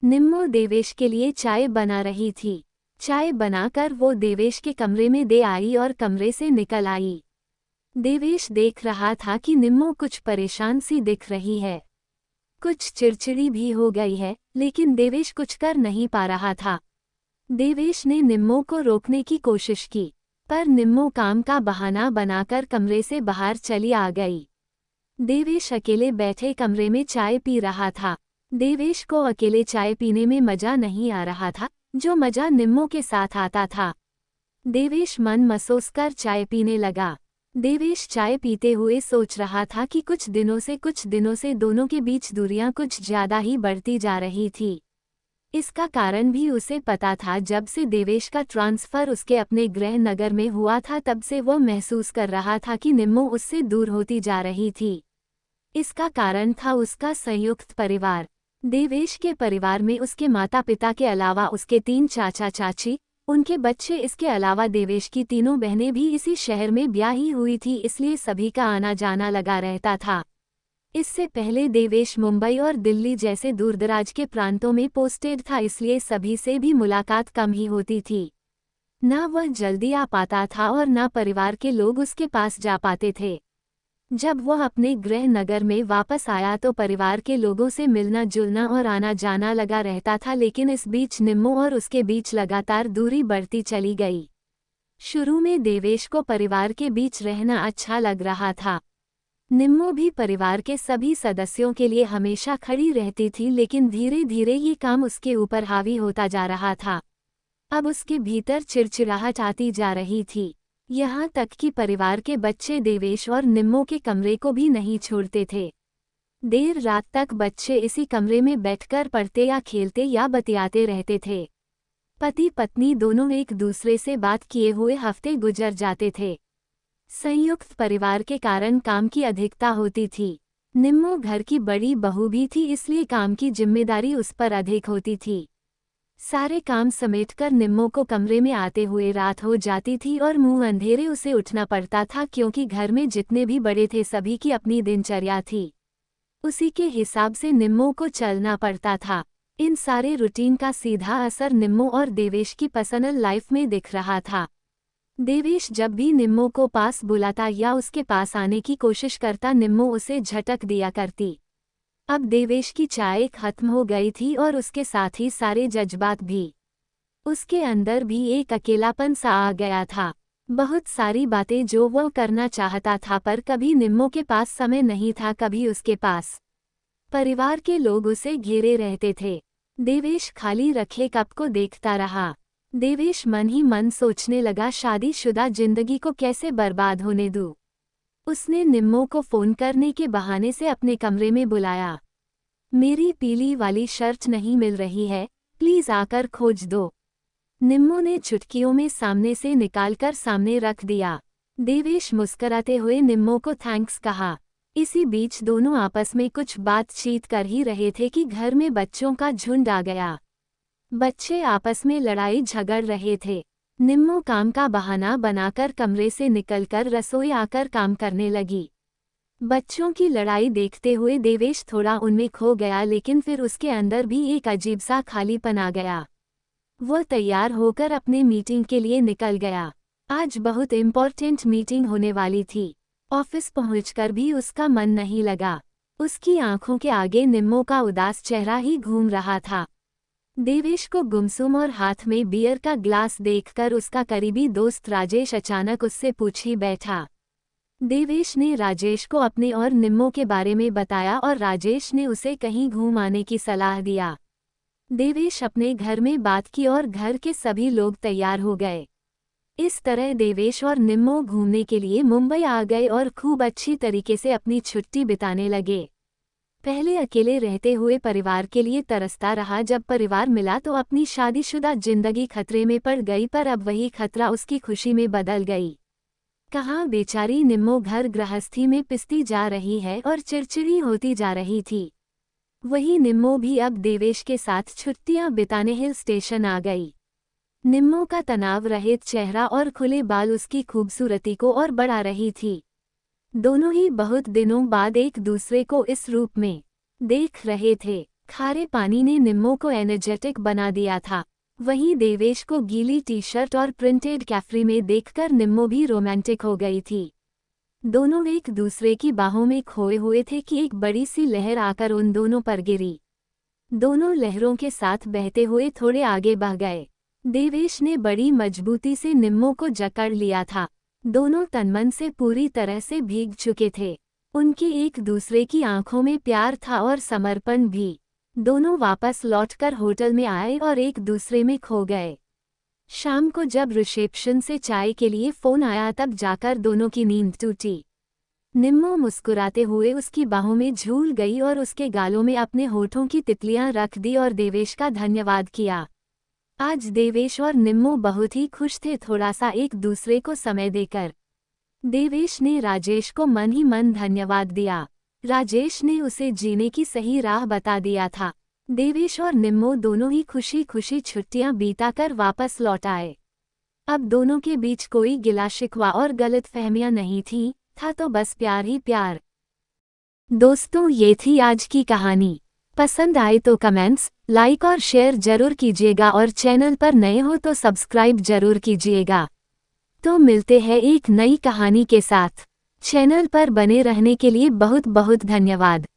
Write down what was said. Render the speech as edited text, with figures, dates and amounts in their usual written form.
निम्मो देवेश के लिए चाय बना रही थी। चाय बनाकर वो देवेश के कमरे में दे आई और कमरे से निकल आई। देवेश देख रहा था कि निम्मो कुछ परेशान सी दिख रही है, कुछ चिड़चिड़ी भी हो गई है, लेकिन देवेश कुछ कर नहीं पा रहा था। देवेश ने निम्मो को रोकने की कोशिश की, पर निम्मो काम का बहाना बनाकर कमरे से बाहर चली आ गई। देवेश अकेले बैठे कमरे में चाय पी रहा था। देवेश को अकेले चाय पीने में मजा नहीं आ रहा था, जो मजा निम्मो के साथ आता था। देवेश मन महसूस कर चाय पीने लगा। देवेश चाय पीते हुए सोच रहा था कि कुछ दिनों से दोनों के बीच दूरियां कुछ ज्यादा ही बढ़ती जा रही थी। इसका कारण भी उसे पता था। जब से देवेश का ट्रांसफर उसके अपने गृह नगर में हुआ था, तब से वो महसूस कर रहा था कि निम्मो उससे दूर होती जा रही थी। इसका कारण था उसका संयुक्त परिवार। देवेश के परिवार में उसके माता पिता के अलावा उसके 3 चाचा चाची, उनके बच्चे, इसके अलावा देवेश की 3 बहनें भी इसी शहर में ब्याही हुई थी, इसलिए सभी का आना जाना लगा रहता था। इससे पहले देवेश मुंबई और दिल्ली जैसे दूरदराज के प्रांतों में पोस्टेड था, इसलिए सभी से भी मुलाकात कम ही होती थी। न वह जल्दी आ पाता था और न परिवार के लोग उसके पास जा पाते थे। जब वह अपने गृह नगर में वापस आया तो परिवार के लोगों से मिलना जुलना और आना जाना लगा रहता था, लेकिन इस बीच निम्मो और उसके बीच लगातार दूरी बढ़ती चली गई। शुरू में देवेश को परिवार के बीच रहना अच्छा लग रहा था। निम्मो भी परिवार के सभी सदस्यों के लिए हमेशा खड़ी रहती थी, लेकिन धीरे धीरे ये काम उसके ऊपर हावी होता जा रहा था। अब उसके भीतर चिड़चिड़ाहट आती जा रही थी, यहाँ तक कि परिवार के बच्चे देवेश और निम्मो के कमरे को भी नहीं छोड़ते थे। देर रात तक बच्चे इसी कमरे में बैठकर पढ़ते या खेलते या बतियाते रहते थे। पति पत्नी दोनों एक दूसरे से बात किए हुए हफ्ते गुजर जाते थे। संयुक्त परिवार के कारण काम की अधिकता होती थी। निम्मो घर की बड़ी बहू भी थी, इसलिए काम की जिम्मेदारी उस पर अधिक होती थी। सारे काम समेटकर निम्मो को कमरे में आते हुए रात हो जाती थी और मुंह अंधेरे उसे उठना पड़ता था, क्योंकि घर में जितने भी बड़े थे सभी की अपनी दिनचर्या थी। उसी के हिसाब से निम्मो को चलना पड़ता था। इन सारे रूटीन का सीधा असर निम्मो और देवेश की पर्सनल लाइफ में दिख रहा था। देवेश जब भी निम्मो को पास बुलाता या उसके पास आने की कोशिश करता, निम्मो उसे झटक दिया करती। अब देवेश की चाय खत्म हो गई थी और उसके साथ ही सारे जज्बात भी। उसके अंदर भी एक अकेलापन सा आ गया था। बहुत सारी बातें जो वह करना चाहता था, पर कभी निम्मो के पास समय नहीं था, कभी उसके पास परिवार के लोग उसे घेरे रहते थे। देवेश खाली रखे कप को देखता रहा। देवेश मन ही मन सोचने लगा, शादीशुदा जिंदगी को कैसे बर्बाद होने दूं। उसने निम्मो को फोन करने के बहाने से अपने कमरे में बुलाया। मेरी पीली वाली शर्ट नहीं मिल रही है, प्लीज आकर खोज दो। निम्मो ने चुटकियों में सामने से निकालकर सामने रख दिया। देवेश मुस्कुराते हुए निम्मो को थैंक्स कहा। इसी बीच दोनों आपस में कुछ बातचीत कर ही रहे थे कि घर में बच्चों का झुंड आ गया। बच्चे आपस में लड़ाई झगड़ रहे थे। निम्मो काम का बहाना बनाकर कमरे से निकलकर रसोई आकर काम करने लगी। बच्चों की लड़ाई देखते हुए देवेश थोड़ा उनमें खो गया, लेकिन फिर उसके अंदर भी एक अजीब सा खालीपन आ गया। वह तैयार होकर अपने मीटिंग के लिए निकल गया। आज बहुत इम्पोर्टेंट मीटिंग होने वाली थी। ऑफिस पहुंचकर भी उसका मन नहीं लगा। उसकी आंखों के आगे निम्मो का उदास चेहरा ही घूम रहा था। देवेश को गुमसुम और हाथ में बियर का ग्लास देखकर उसका करीबी दोस्त राजेश अचानक उससे पूछ ही बैठा। देवेश ने राजेश को अपने और निम्मो के बारे में बताया और राजेश ने उसे कहीं घूम आने की सलाह दिया। देवेश अपने घर में बात की और घर के सभी लोग तैयार हो गए। इस तरह देवेश और निम्मो घूमने के लिए मुंबई आ गए और खूब अच्छी तरीके से अपनी छुट्टी बिताने लगे। पहले अकेले रहते हुए परिवार के लिए तरसता रहा, जब परिवार मिला तो अपनी शादीशुदा जिंदगी खतरे में पड़ गई, पर अब वही खतरा उसकी खुशी में बदल गई। कहाँ बेचारी निम्मो घर गृहस्थी में पिसती जा रही है और चिड़चिड़ी होती जा रही थी। वही निम्मो भी अब देवेश के साथ छुट्टियां बिताने हिल स्टेशन आ गई। निम्मो का तनाव रहित चेहरा और खुले बाल उसकी खूबसूरती को और बढ़ा रही थी। दोनों ही बहुत दिनों बाद एक दूसरे को इस रूप में देख रहे थे। खारे पानी ने निम्मो को एनर्जेटिक बना दिया था। वहीं देवेश को गीली टी शर्ट और प्रिंटेड कैफ्री में देखकर निम्मो भी रोमांटिक हो गई थी। दोनों एक दूसरे की बाहों में खोए हुए थे कि एक बड़ी सी लहर आकर उन दोनों पर गिरी। दोनों लहरों के साथ बहते हुए थोड़े आगे बह गए। देवेश ने बड़ी मजबूती से निम्मो को जकड़ लिया था। दोनों तनमन से पूरी तरह से भीग चुके थे। उनकी एक दूसरे की आंखों में प्यार था और समर्पण भी। दोनों वापस लौटकर होटल में आए और एक दूसरे में खो गए। शाम को जब रिसेप्शन से चाय के लिए फोन आया तब जाकर दोनों की नींद टूटी। निम्मो मुस्कुराते हुए उसकी बाहों में झूल गई और उसके गालों में अपने होठों की तितलियां रख दी और देवेश का धन्यवाद किया। आज देवेश और निम्मो बहुत ही खुश थे, थोड़ा सा एक दूसरे को समय देकर। देवेश ने राजेश को मन ही मन धन्यवाद दिया। राजेश ने उसे जीने की सही राह बता दिया था। देवेश और निम्मो दोनों ही खुशी खुशी छुट्टियां बिताकर वापस लौट आए। अब दोनों के बीच कोई गिला शिकवा और गलतफहमियां नहीं थी, था तो बस प्यार ही प्यार। दोस्तों, ये थी आज की कहानी। पसंद आए तो कमेंट्स, लाइक और शेयर जरूर कीजिएगा और चैनल पर नए हो तो सब्सक्राइब जरूर कीजिएगा। तो मिलते हैं एक नई कहानी के साथ। चैनल पर बने रहने के लिए बहुत बहुत धन्यवाद।